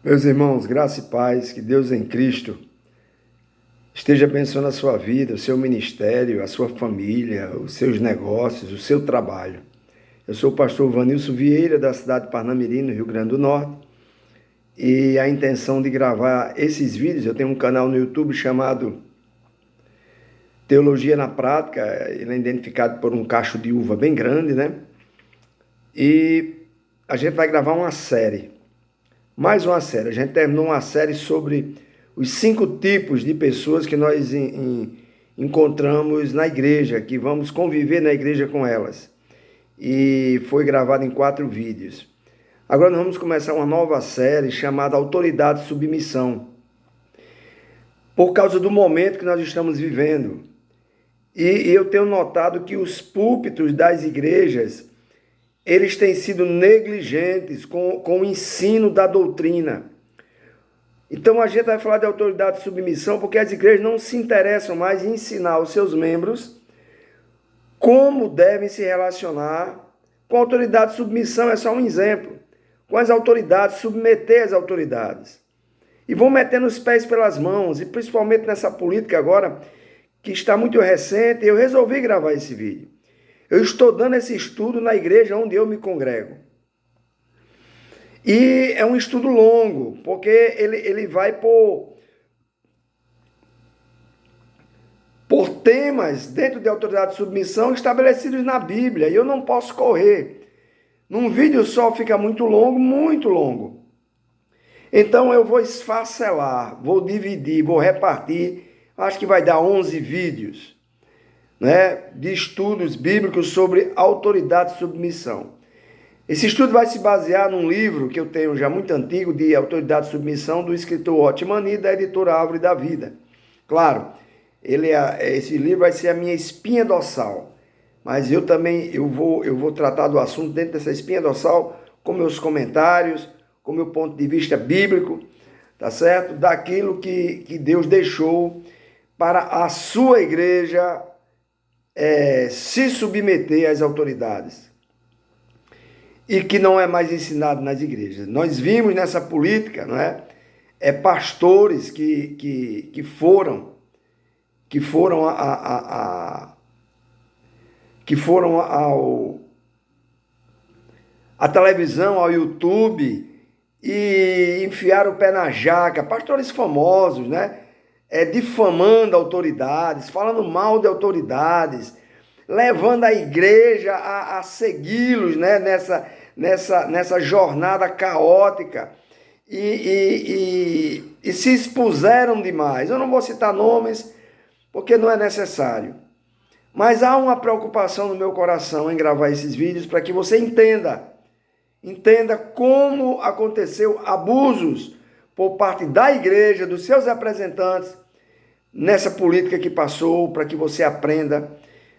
Meus irmãos, graça e paz, que Deus em Cristo esteja abençoando a sua vida, o seu ministério, a sua família, os seus negócios, o seu trabalho. Eu sou o pastor Vanilson Vieira, da cidade de Parnamirim, no Rio Grande do Norte, e a intenção de gravar esses vídeos, eu tenho um canal no YouTube chamado Teologia na Prática, ele é identificado por um cacho de uva bem grande, né? E a gente vai gravar uma série. Mais uma série. A gente terminou uma série sobre os 5 tipos de pessoas que nós encontramos na igreja, que vamos conviver na igreja com elas. E foi gravado em 4 vídeos. Agora nós vamos começar uma nova série chamada Autoridade e Submissão. Por causa do momento que nós estamos vivendo. E eu tenho notado que os púlpitos das igrejas, eles têm sido negligentes com o ensino da doutrina. Então a gente vai falar de autoridade e submissão porque as igrejas não se interessam mais em ensinar aos seus membros como devem se relacionar com a autoridade. Submissão é só um exemplo. Com as autoridades, submeter as autoridades. E vão metendo os pés pelas mãos, e principalmente nessa política agora, que está muito recente, eu resolvi gravar esse vídeo. Eu estou dando esse estudo na igreja onde eu me congrego. E é um estudo longo, porque ele vai por temas dentro de autoridade de submissão estabelecidos na Bíblia. E eu não posso correr. Num vídeo só fica muito longo, muito longo. Então eu vou esfacelar, vou dividir, vou repartir. Acho que vai dar 11 vídeos, né, de estudos bíblicos sobre autoridade e submissão. Esse estudo vai se basear num livro que eu tenho já muito antigo, de autoridade e submissão, do escritor Otmani, da editora Árvore da Vida. Claro, esse livro vai ser a minha espinha dorsal, mas eu também vou tratar do assunto dentro dessa espinha dorsal, com meus comentários, com meu ponto de vista bíblico, tá certo? Daquilo que Deus deixou para a sua igreja se submeter às autoridades. E que não é mais ensinado nas igrejas. Nós vimos nessa política, não é? Pastores que foram à televisão, ao YouTube, e enfiaram o pé na jaca, pastores famosos, né? Difamando autoridades, falando mal de autoridades, levando a igreja a segui-los, né? nessa jornada caótica, e se expuseram demais. Eu não vou citar nomes, porque não é necessário. Mas há uma preocupação no meu coração em gravar esses vídeos para que você entenda como aconteceu abusos por parte da igreja, dos seus representantes, nessa política que passou, para que você aprenda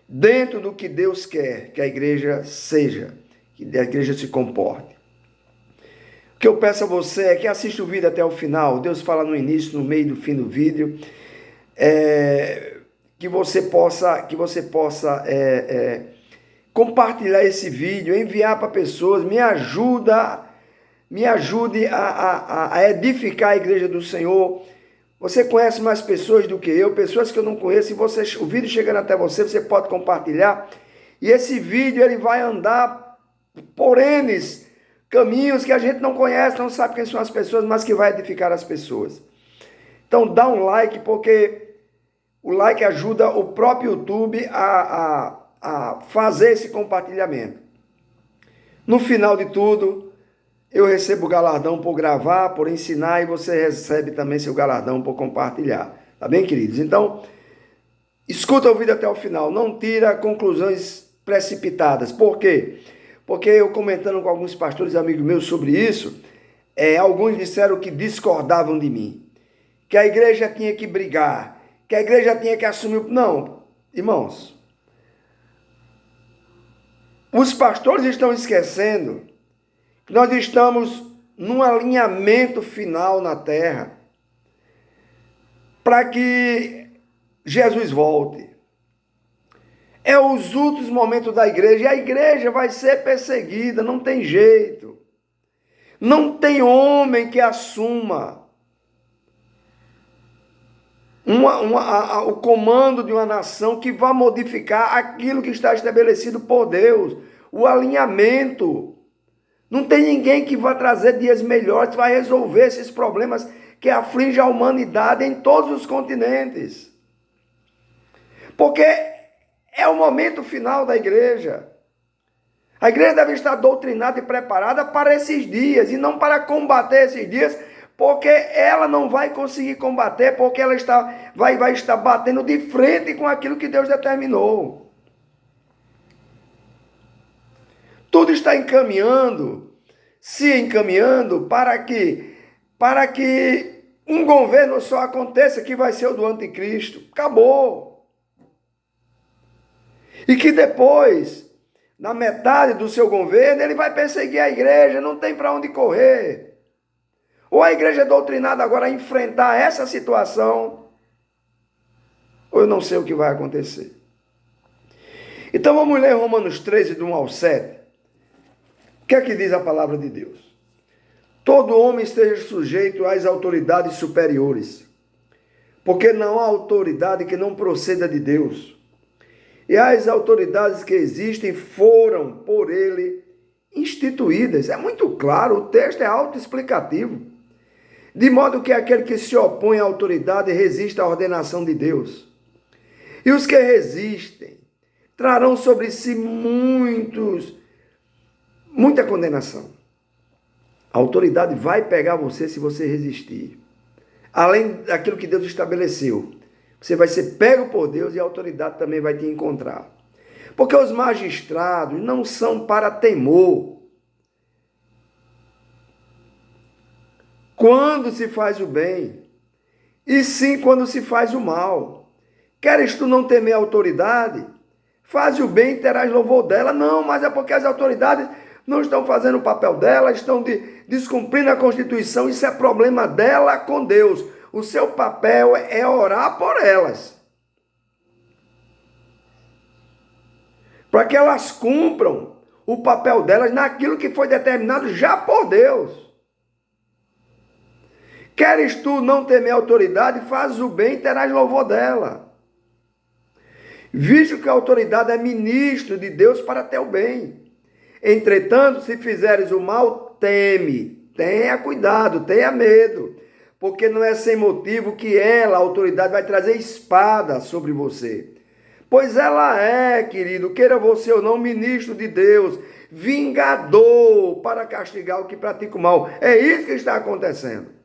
dentro do que Deus quer que a igreja seja, que a igreja se comporte. O que eu peço a você é que assista o vídeo até o final. Deus fala no início, no meio e no fim do vídeo. Que você possa compartilhar esse vídeo, enviar para pessoas, me ajude a edificar a igreja do Senhor. Você conhece mais pessoas do que eu, pessoas que eu não conheço, e o vídeo chegando até você, você pode compartilhar. E esse vídeo ele vai andar por N caminhos que a gente não conhece, não sabe quem são as pessoas, mas que vai edificar as pessoas. Então dá um like, porque o like ajuda o próprio YouTube a fazer esse compartilhamento. No final de tudo, eu recebo o galardão por gravar, por ensinar, e você recebe também seu galardão por compartilhar. Tá bem, queridos? Então, escuta o vídeo até o final. Não tira conclusões precipitadas. Por quê? Porque eu comentando com alguns pastores amigos meus sobre isso, alguns disseram que discordavam de mim. Que a igreja tinha que brigar, que a igreja tinha que assumir... Não, irmãos. Os pastores estão esquecendo que nós estamos num alinhamento final na terra para que Jesus volte. É os últimos momentos da igreja, e a igreja vai ser perseguida, não tem jeito. Não tem homem que assuma o comando de uma nação que vá modificar aquilo que está estabelecido por Deus, o alinhamento. Não tem ninguém que vá trazer dias melhores, que vai resolver esses problemas que afligem a humanidade em todos os continentes. Porque é o momento final da igreja. A igreja deve estar doutrinada e preparada para esses dias, e não para combater esses dias, porque ela não vai conseguir combater, porque ela vai estar batendo de frente com aquilo que Deus determinou. Tudo está se encaminhando para que um governo só aconteça, que vai ser o do anticristo. Acabou. E que depois, na metade do seu governo, ele vai perseguir a igreja, não tem para onde correr. Ou a igreja é doutrinada agora a enfrentar essa situação, ou eu não sei o que vai acontecer. Então vamos ler Romanos 13, do 1 ao 7. O que é que diz a palavra de Deus? Todo homem esteja sujeito às autoridades superiores, porque não há autoridade que não proceda de Deus. E as autoridades que existem foram por ele instituídas. É muito claro, o texto é autoexplicativo. De modo que aquele que se opõe à autoridade resiste à ordenação de Deus. E os que resistem trarão sobre si muita condenação. A autoridade vai pegar você se você resistir. Além daquilo que Deus estabeleceu. Você vai ser pego por Deus e a autoridade também vai te encontrar. Porque os magistrados não são para temor quando se faz o bem, e sim quando se faz o mal. Queres tu não temer a autoridade? Faz o bem e terás louvor dela. Não, mas é porque as autoridades não estão fazendo o papel dela, estão descumprindo a Constituição. Isso é problema dela com Deus. O seu papel é orar por elas, para que elas cumpram o papel delas naquilo que foi determinado já por Deus. Queres tu não temer a autoridade? Faz o bem e terás louvor dela. Visto que a autoridade é ministro de Deus para teu bem. Entretanto, se fizeres o mal, teme. Tenha cuidado, tenha medo. Porque não é sem motivo que ela, a autoridade, vai trazer espada sobre você. Pois ela é, querido, queira você ou não, ministro de Deus, vingador para castigar o que pratica o mal. É isso que está acontecendo.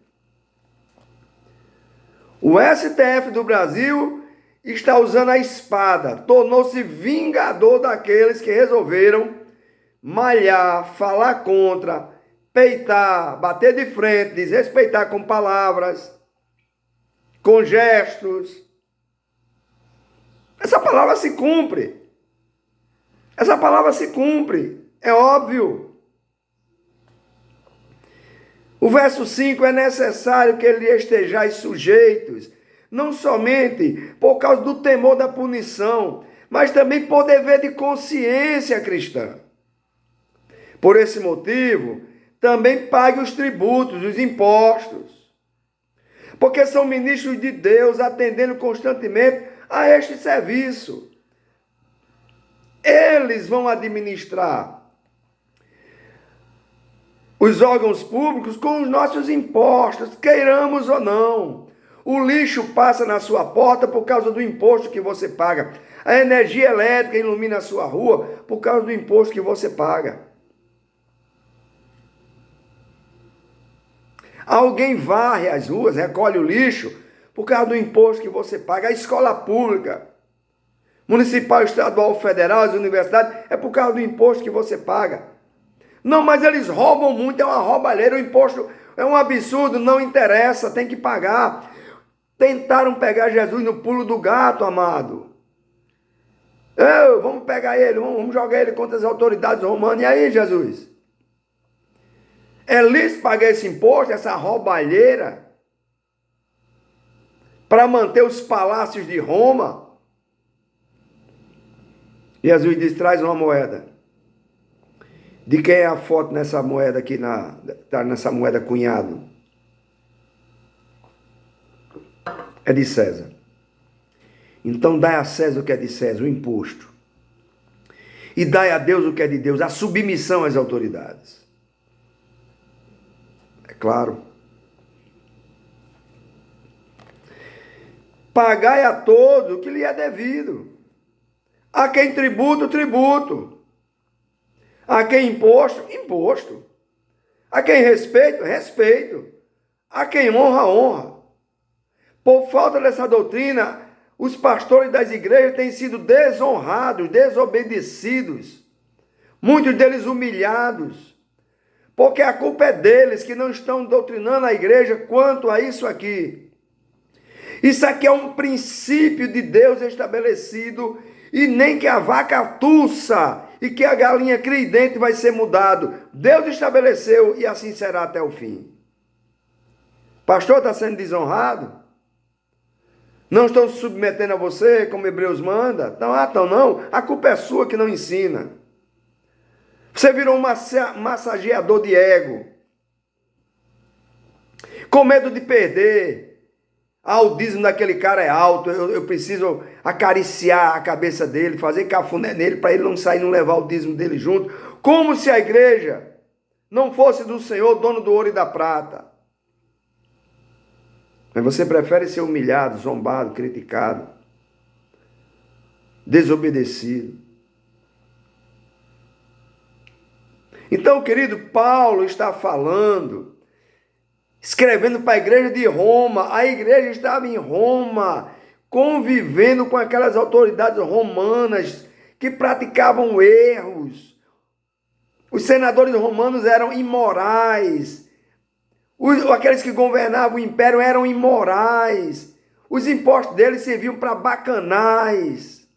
O STF do Brasil está usando a espada, tornou-se vingador daqueles que resolveram malhar, falar contra, peitar, bater de frente, desrespeitar com palavras, com gestos. Essa palavra se cumpre. Essa palavra se cumpre. É óbvio. O verso 5, é necessário que lhe estejais sujeitos, não somente por causa do temor da punição, mas também por dever de consciência cristã. Por esse motivo, também pague os tributos, os impostos, porque são ministros de Deus, atendendo constantemente a este serviço. Eles vão administrar os órgãos públicos com os nossos impostos, queiramos ou não. O lixo passa na sua porta por causa do imposto que você paga. A energia elétrica ilumina a sua rua por causa do imposto que você paga. Alguém varre as ruas, recolhe o lixo por causa do imposto que você paga. A escola pública, municipal, estadual, federal, as universidades, é por causa do imposto que você paga. Não, mas eles roubam muito, é uma roubalheira, o imposto é um absurdo, não interessa, tem que pagar. Tentaram pegar Jesus no pulo do gato, amado. Vamos pegar ele, vamos jogar ele contra as autoridades romanas. E aí, Jesus? É lícito pagar esse imposto, essa roubalheira, para manter os palácios de Roma? Jesus diz, traz uma moeda. De quem é a foto nessa moeda aqui, tá nessa moeda cunhado? É de César. Então dai a César o que é de César, o imposto. E dai a Deus o que é de Deus, a submissão às autoridades. É claro. Pagai a todos o que lhe é devido. A quem tributo, tributo. A quem imposto, imposto. A quem respeito, respeito. A quem honra, honra. Por falta dessa doutrina, os pastores das igrejas têm sido desonrados, desobedecidos. Muitos deles humilhados. Porque a culpa é deles que não estão doutrinando a igreja quanto a isso aqui. Isso aqui é um princípio de Deus estabelecido, e nem que a vaca tussa e que a galinha crie dente vai ser mudado. Deus estabeleceu e assim será até o fim. Pastor está sendo desonrado? Não estão se submetendo a você, como Hebreus manda? Então não. A culpa é sua que não ensina. Você virou um massageador de ego. Com medo de perder. O dízimo daquele cara é alto, eu preciso acariciar a cabeça dele, fazer cafuné nele para ele não sair e não levar o dízimo dele junto. Como se a igreja não fosse do Senhor, dono do ouro e da prata. Mas você prefere ser humilhado, zombado, criticado, desobedecido. Então, querido, Paulo está falando, escrevendo para a igreja de Roma. A igreja estava em Roma, convivendo com aquelas autoridades romanas que praticavam erros. Os senadores romanos eram imorais. Aqueles que governavam o império eram imorais. Os impostos deles serviam para bacanais,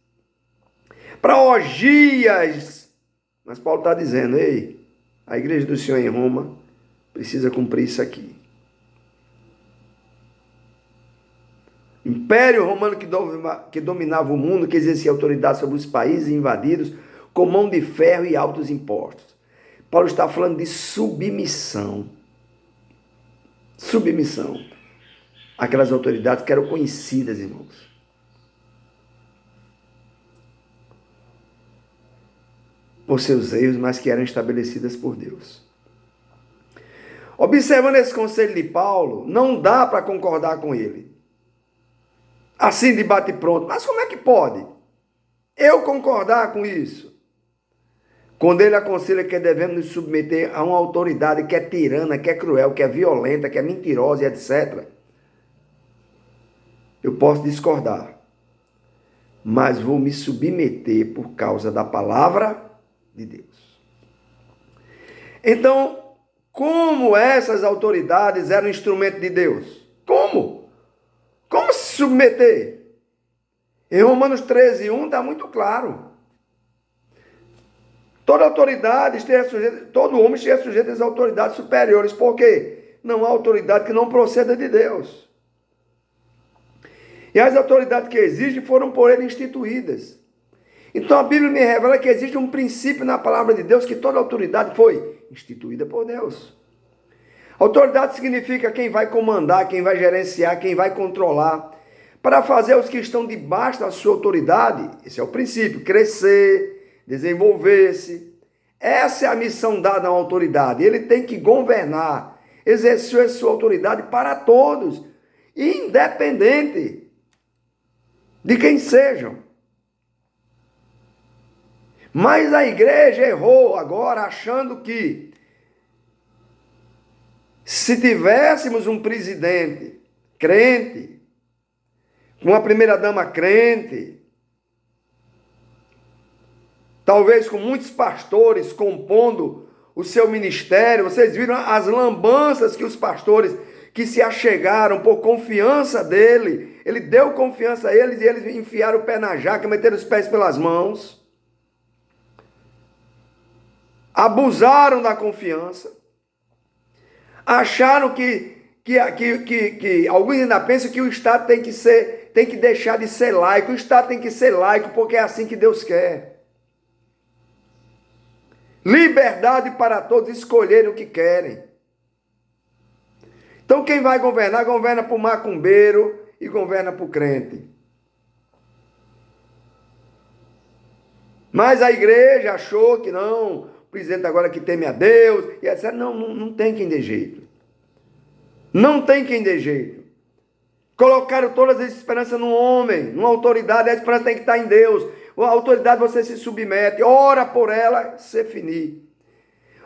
para orgias. Mas Paulo está dizendo, ei, a igreja do Senhor em Roma precisa cumprir isso aqui. Império romano que dominava o mundo, que exercia autoridade sobre os países invadidos com mão de ferro e altos impostos. Paulo está falando de submissão. Submissão. Aquelas autoridades que eram conhecidas, irmãos. Por seus erros, mas que eram estabelecidas por Deus. Observando esse conselho de Paulo, não dá para concordar com ele. Assim de bate pronto. Mas como é que pode eu concordar com isso? Quando ele aconselha que devemos nos submeter a uma autoridade que é tirana, que é cruel, que é violenta, que é mentirosa e etc. Eu posso discordar, mas vou me submeter por causa da palavra de Deus. Então, como essas autoridades eram instrumento de Deus? Como? Como se submeter? Em Romanos 13:1 está muito claro. Toda autoridade esteja sujeita, todo homem esteja sujeito às autoridades superiores. Por quê? Não há autoridade que não proceda de Deus. E as autoridades que existem foram por ele instituídas. Então a Bíblia me revela que existe um princípio na palavra de Deus, que toda autoridade foi instituída por Deus. Autoridade significa quem vai comandar, quem vai gerenciar, quem vai controlar, para fazer os que estão debaixo da sua autoridade. Esse é o princípio, crescer, desenvolver-se. Essa é a missão dada à autoridade. Ele tem que governar, exercer a sua autoridade para todos, independente de quem sejam. Mas a igreja errou agora, achando que se tivéssemos um presidente crente, uma primeira-dama crente, talvez com muitos pastores compondo o seu ministério, vocês viram as lambanças que os pastores que se achegaram por confiança dele, ele deu confiança a eles e eles enfiaram o pé na jaca, meteram os pés pelas mãos, abusaram da confiança, acharam que alguns ainda pensam que o Estado tem que deixar de ser laico, o Estado tem que ser laico porque é assim que Deus quer. Liberdade para todos escolherem o que querem. Então quem vai governar, governa para o macumbeiro e governa para o crente. Mas a igreja achou que não, o presidente agora que teme a Deus, e etc. Não tem quem dê jeito. Não tem quem dê jeito. Colocaram todas as esperanças no homem, numa autoridade, a esperança tem que estar em Deus. A autoridade você se submete, ora por ela, se finir.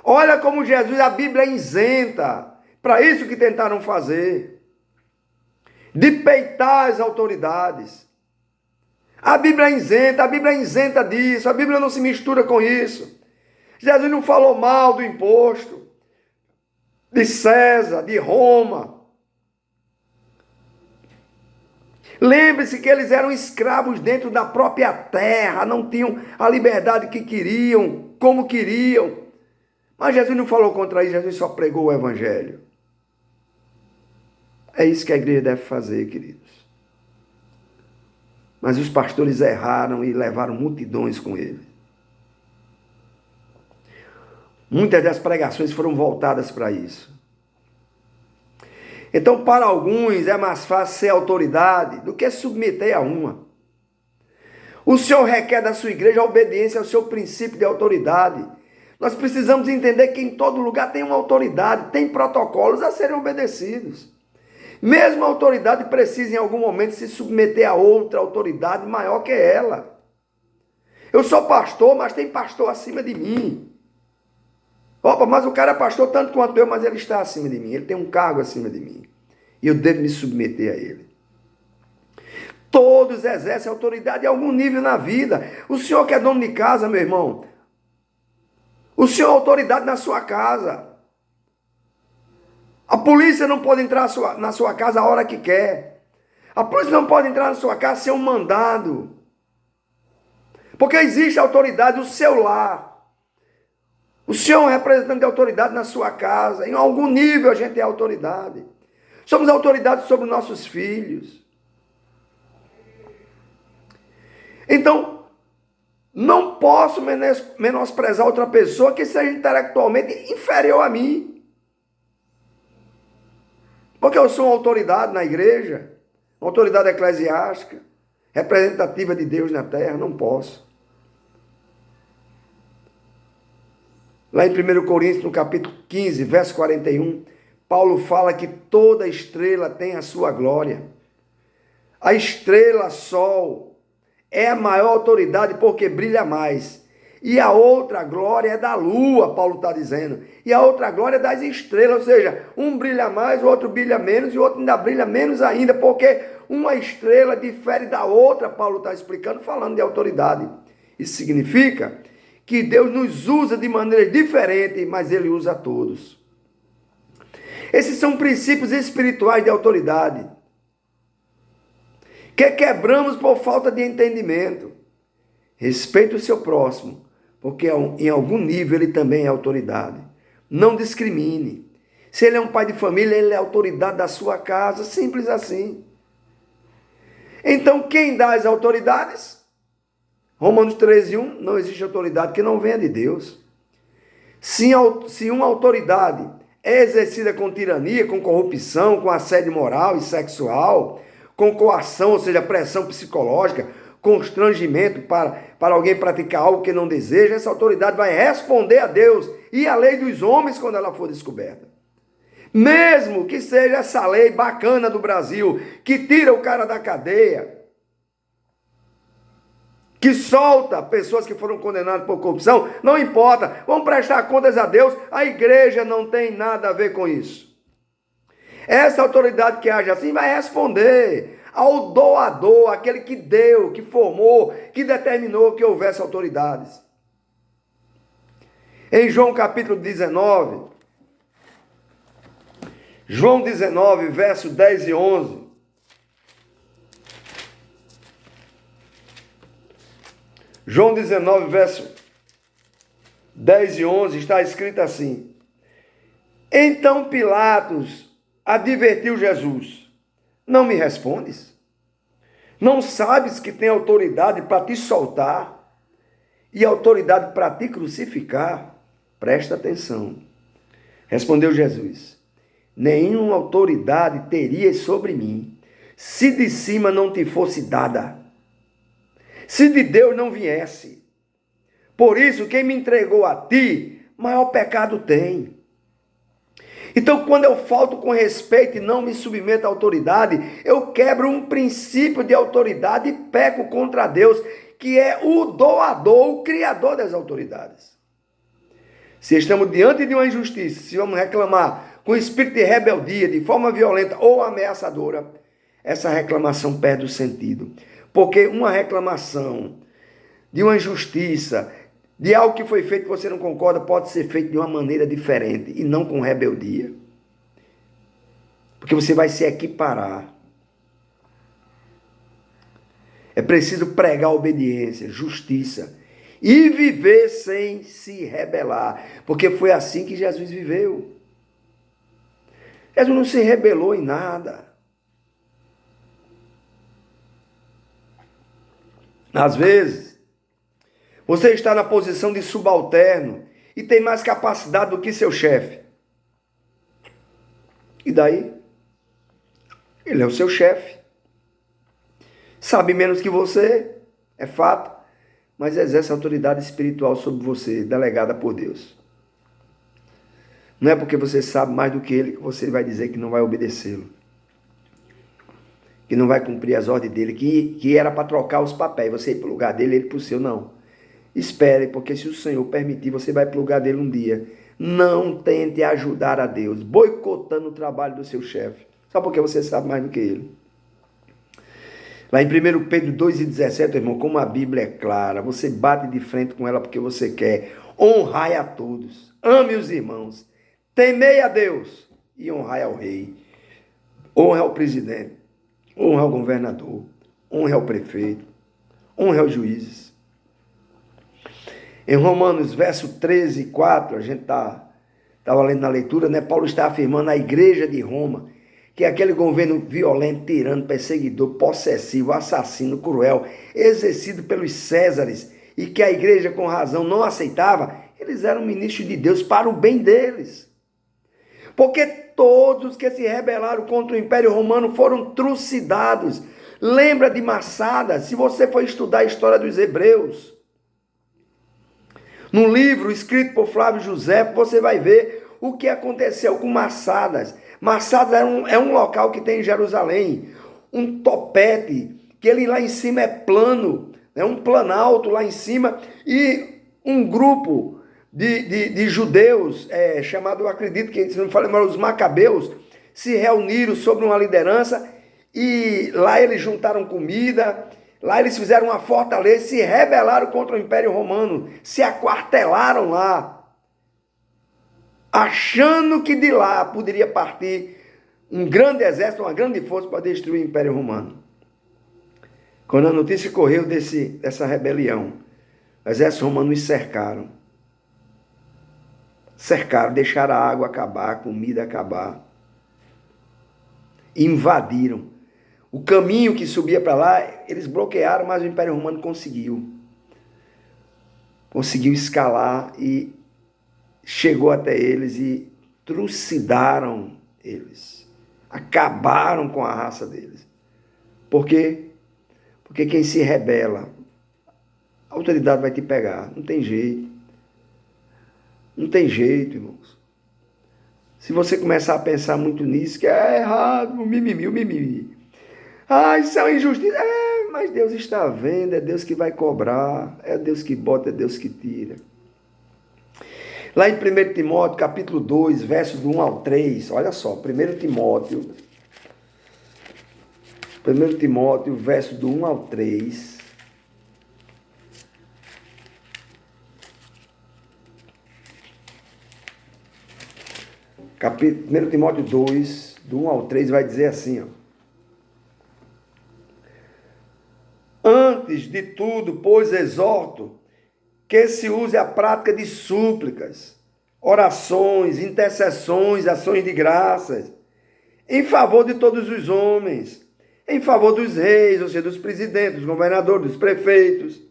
Olha como Jesus, a Bíblia é isenta, para isso que tentaram fazer. De peitar as autoridades. A Bíblia é isenta disso, a Bíblia não se mistura com isso. Jesus não falou mal do imposto, de César, de Roma. Lembre-se que eles eram escravos dentro da própria terra, não tinham a liberdade que queriam, como queriam. Mas Jesus não falou contra isso, Jesus só pregou o Evangelho. É isso que a igreja deve fazer, queridos. Mas os pastores erraram e levaram multidões com ele. Muitas das pregações foram voltadas para isso. Então, para alguns, é mais fácil ser autoridade do que submeter a uma. O Senhor requer da sua igreja a obediência ao seu princípio de autoridade. Nós precisamos entender que em todo lugar tem uma autoridade, tem protocolos a serem obedecidos. Mesmo a autoridade precisa em algum momento se submeter a outra autoridade maior que ela. Eu sou pastor, mas tem pastor acima de mim. Opa, mas o cara é pastor tanto quanto eu, mas ele está acima de mim. Ele tem um cargo acima de mim. E eu devo me submeter a ele. Todos exercem autoridade em algum nível na vida. O senhor que é dono de casa, meu irmão. O senhor é autoridade na sua casa. A polícia não pode entrar na sua casa a hora que quer. A polícia não pode entrar na sua casa sem um mandado. Porque existe autoridade no seu lar. O senhor é um representante de autoridade na sua casa. Em algum nível a gente é autoridade. Somos autoridade sobre nossos filhos. Então, não posso menosprezar outra pessoa que seja intelectualmente inferior a mim. Porque eu sou uma autoridade na igreja, uma autoridade eclesiástica, representativa de Deus na terra, não posso. Lá em 1 Coríntios, no capítulo 15, verso 41, Paulo fala que toda estrela tem a sua glória. A estrela sol é a maior autoridade porque brilha mais. E a outra glória é da lua, Paulo está dizendo. E a outra glória é das estrelas, ou seja, um brilha mais, o outro brilha menos, e o outro ainda brilha menos ainda, porque uma estrela difere da outra, Paulo está explicando, falando de autoridade. Isso significa que Deus nos usa de maneira diferente, mas Ele usa a todos. Esses são princípios espirituais de autoridade, que quebramos por falta de entendimento. Respeite o seu próximo, porque em algum nível ele também é autoridade. Não discrimine. Se ele é um pai de família, ele é autoridade da sua casa, simples assim. Então, quem dá as autoridades? Romanos 13:1, não existe autoridade que não venha de Deus. Se uma autoridade é exercida com tirania, com corrupção, com assédio moral e sexual, com coação, ou seja, pressão psicológica, constrangimento para alguém praticar algo que não deseja, essa autoridade vai responder a Deus e à lei dos homens quando ela for descoberta. Mesmo que seja essa lei bacana do Brasil, que tira o cara da cadeia, que solta pessoas que foram condenadas por corrupção, não importa, vão prestar contas a Deus, a igreja não tem nada a ver com isso. Essa autoridade que age assim vai responder ao doador, aquele que deu, que formou, que determinou que houvesse autoridades. Em João capítulo 19, João 19, verso 10 e 11. João 19, verso 10 e 11, está escrito assim: Então Pilatos advertiu Jesus: Não me respondes? Não sabes que tem autoridade para te soltar e autoridade para te crucificar? Presta atenção. Respondeu Jesus: nenhuma autoridade terias sobre mim, se de cima não te fosse dada, se de Deus não viesse. Por isso, quem me entregou a ti, maior pecado tem. Então, quando eu falto com respeito e não me submeto à autoridade, eu quebro um princípio de autoridade e peco contra Deus, que é o doador, o criador das autoridades. Se estamos diante de uma injustiça, se vamos reclamar com espírito de rebeldia, de forma violenta ou ameaçadora, essa reclamação perde o sentido. Porque uma reclamação de uma injustiça, de algo que foi feito que você não concorda, pode ser feito de uma maneira diferente e não com rebeldia. Porque você vai se equiparar. É preciso pregar obediência, justiça e viver sem se rebelar. Porque foi assim que Jesus viveu. Jesus não se rebelou em nada. Às vezes, você está na posição de subalterno e tem mais capacidade do que seu chefe. E daí? Ele é o seu chefe. Sabe menos que você, é fato, mas exerce autoridade espiritual sobre você, delegada por Deus. Não é porque você sabe mais do que ele que você vai dizer que não vai obedecê-lo, que não vai cumprir as ordens dele, que era para trocar os papéis, você ir para o lugar dele, ele para o seu, não. Espere, porque se o Senhor permitir, você vai para o lugar dele um dia. Não tente ajudar a Deus, boicotando o trabalho do seu chefe, só porque você sabe mais do que ele. Lá em 1 Pedro 2,17, irmão, como a Bíblia é clara, você bate de frente com ela porque você quer. Honrai a todos, ame os irmãos, temei a Deus e honrai ao rei. Honre ao presidente, honre ao governador, honre ao prefeito, honre aos juízes. Em Romanos, verso 13, 4, a gente estava lendo na leitura, né? Paulo está afirmando a igreja de Roma, que é aquele governo violento, tirano, perseguidor, possessivo, assassino, cruel, exercido pelos Césares, e que a igreja, com razão, não aceitava. Eles eram ministros de Deus para o bem deles. Porque todos que se rebelaram contra o Império Romano foram trucidados. Lembra de Massadas, se você for estudar a história dos hebreus. No livro escrito por Flávio José, você vai ver o que aconteceu com Massadas. Massadas é um local que tem em Jerusalém, um topete, que ele lá em cima é plano, né? Um planalto lá em cima, e um grupo de judeus, chamado, eu acredito que, se não me falei mal, os Macabeus, se reuniram sobre uma liderança, e lá eles juntaram comida. Lá eles fizeram uma fortaleza, se rebelaram contra o Império Romano, se aquartelaram lá, achando que de lá poderia partir um grande exército, uma grande força para destruir o Império Romano. Quando a notícia correu dessa rebelião, os exércitos romanos cercaram. Cercaram, deixaram a água acabar, a comida acabar. Invadiram. O caminho que subia para lá, eles bloquearam, mas o Império Romano conseguiu. Conseguiu escalar e chegou até eles e trucidaram eles. Acabaram com a raça deles. Por quê? Porque quem se rebela, a autoridade vai te pegar. Não tem jeito. Não tem jeito, irmãos. Se você começar a pensar muito nisso, que é errado, o mimimi. Ah, isso é uma injustiça. Mas Deus está vendo, é Deus que vai cobrar, é Deus que bota, é Deus que tira. Lá em 1 Timóteo, capítulo 2, versos do 1 ao 3, olha só, 1 Timóteo, verso do 1 ao 3. Capítulo, 1 Timóteo 2, do 1 ao 3, vai dizer assim, ó. Antes de tudo, pois, exorto que se use a prática de súplicas, orações, intercessões, ações de graças, em favor de todos os homens, em favor dos reis, ou seja, dos presidentes, dos governadores, dos prefeitos,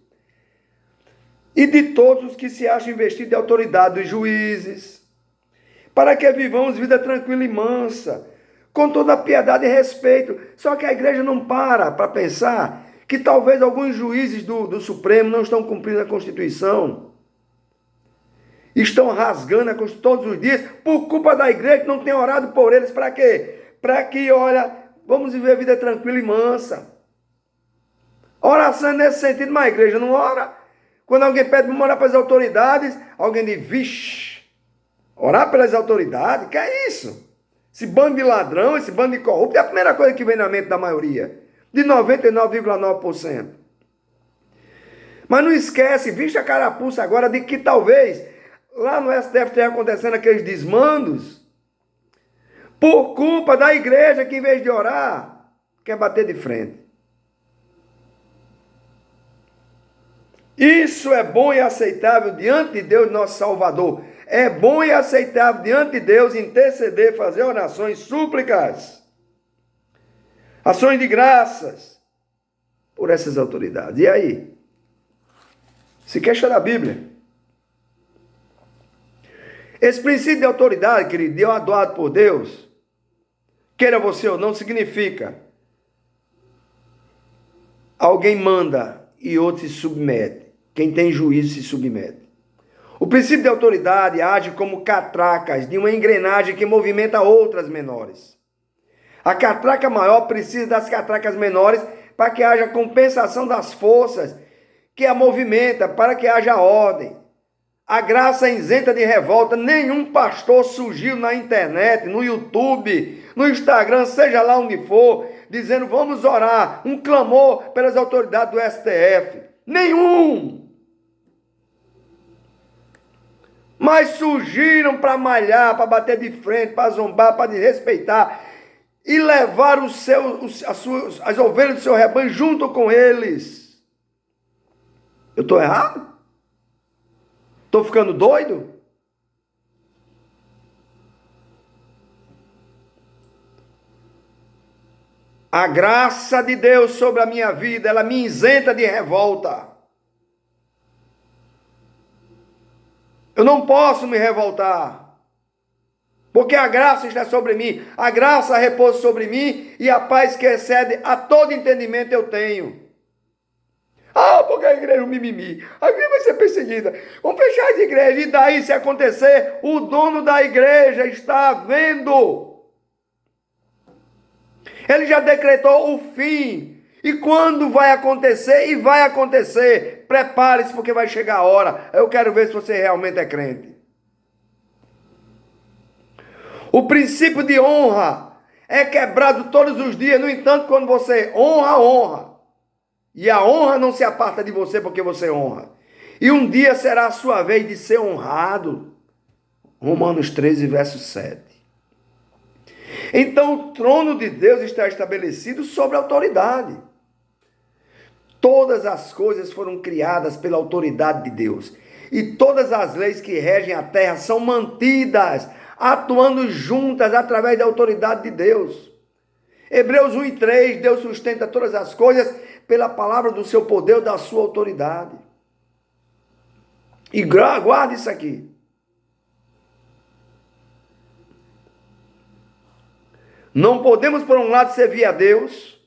e de todos os que se acham investidos de autoridade, dos juízes, para que vivamos vida tranquila e mansa, com toda a piedade e respeito. Só que a igreja não para pensar que talvez alguns juízes do Supremo não estão cumprindo a Constituição. Estão rasgando a Constituição todos os dias por culpa da igreja que não tem orado por eles. Para quê? Para que, olha, vamos viver a vida tranquila e mansa. Oração nesse sentido, mas a igreja não ora. Quando alguém pede para orar para as autoridades, alguém diz, vixe, orar pelas autoridades? Que é isso? Esse bando de ladrão, esse bando de corrupto, é a primeira coisa que vem na mente da maioria. De 99,9%. Mas não esquece, viste a carapuça agora de que talvez lá no STF esteja acontecendo aqueles desmandos por culpa da igreja que, em vez de orar, quer bater de frente. Isso é bom e aceitável diante de Deus, nosso Salvador. É bom e aceitável diante de Deus interceder, fazer orações, súplicas, ações de graças por essas autoridades. E aí? Se queixa da Bíblia. Esse princípio de autoridade, querido, doado por Deus, queira você ou não, significa alguém manda e outro se submete. Quem tem juízo se submete. O princípio de autoridade age como catracas de uma engrenagem que movimenta outras menores. A catraca maior precisa das catracas menores para que haja compensação das forças que a movimenta, para que haja ordem. A graça isenta de revolta. Nenhum pastor surgiu na internet, no YouTube, no Instagram, seja lá onde for, dizendo vamos orar, um clamor pelas autoridades do STF. Nenhum! Mas surgiram para malhar, para bater de frente, para zombar, para desrespeitar e levar as ovelhas do seu rebanho junto com eles. Eu estou errado? Estou ficando doido? A graça de Deus sobre a minha vida, ela me isenta de revolta. Eu não posso me revoltar, porque a graça está sobre mim, a graça repousa sobre mim e a paz que excede a todo entendimento eu tenho. Ah, porque a igreja é um mimimi, a igreja vai ser perseguida, vamos fechar as igrejas, e daí se acontecer, o dono da igreja está vendo. Ele já decretou o fim. E quando vai acontecer? E vai acontecer. Prepare-se porque vai chegar a hora. Eu quero ver se você realmente é crente. O princípio de honra é quebrado todos os dias. No entanto, quando você honra, honra. E a honra não se aparta de você porque você honra. E um dia será a sua vez de ser honrado. Romanos 13, verso 7. Então o trono de Deus está estabelecido sobre a autoridade. Todas as coisas foram criadas pela autoridade de Deus. E todas as leis que regem a terra são mantidas, atuando juntas através da autoridade de Deus. Hebreus 1:3, Deus sustenta todas as coisas pela palavra do seu poder, da sua autoridade. E guarde isso aqui. Não podemos, por um lado, servir a Deus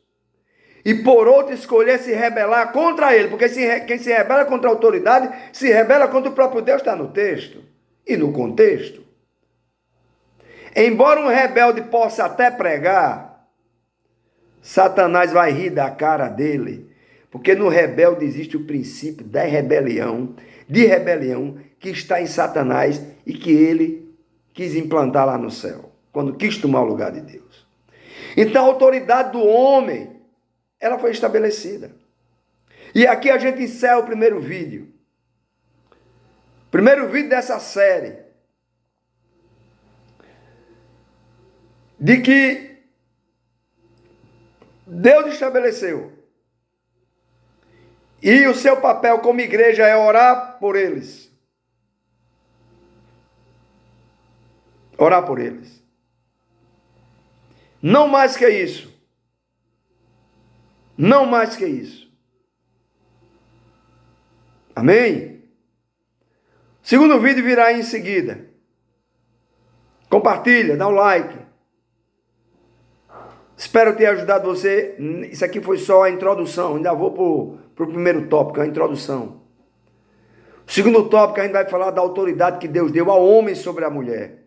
e, por outro, escolher se rebelar contra Ele. Porque quem se rebela contra a autoridade, se rebela contra o próprio Deus, está no texto e no contexto. Embora um rebelde possa até pregar, Satanás vai rir da cara dele. Porque no rebelde existe o princípio da rebelião, que está em Satanás e que ele quis implantar lá no céu, quando quis tomar o lugar de Deus. Então a autoridade do homem, ela foi estabelecida. E aqui a gente encerra o primeiro vídeo. Primeiro vídeo dessa série. De que Deus estabeleceu. E o seu papel como igreja é orar por eles. Orar por eles. Não mais que isso. Não mais que isso. Amém? Segundo vídeo virá aí em seguida. Compartilha, dá um like. Espero ter ajudado você. Isso aqui foi só a introdução. Ainda vou para o primeiro tópico, a introdução. O segundo tópico, a gente vai falar da autoridade que Deus deu ao homem sobre a mulher.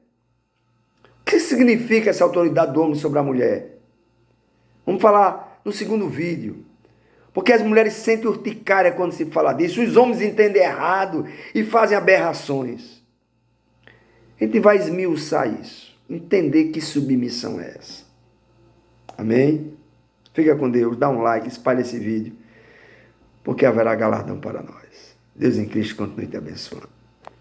O que significa essa autoridade do homem sobre a mulher? Vamos falar no segundo vídeo. Porque as mulheres sentem urticária quando se fala disso. Os homens entendem errado e fazem aberrações. A gente vai esmiuçar isso. Entender que submissão é essa. Amém? Fica com Deus. Dá um like, espalha esse vídeo. Porque haverá galardão para nós. Deus em Cristo continue te abençoando.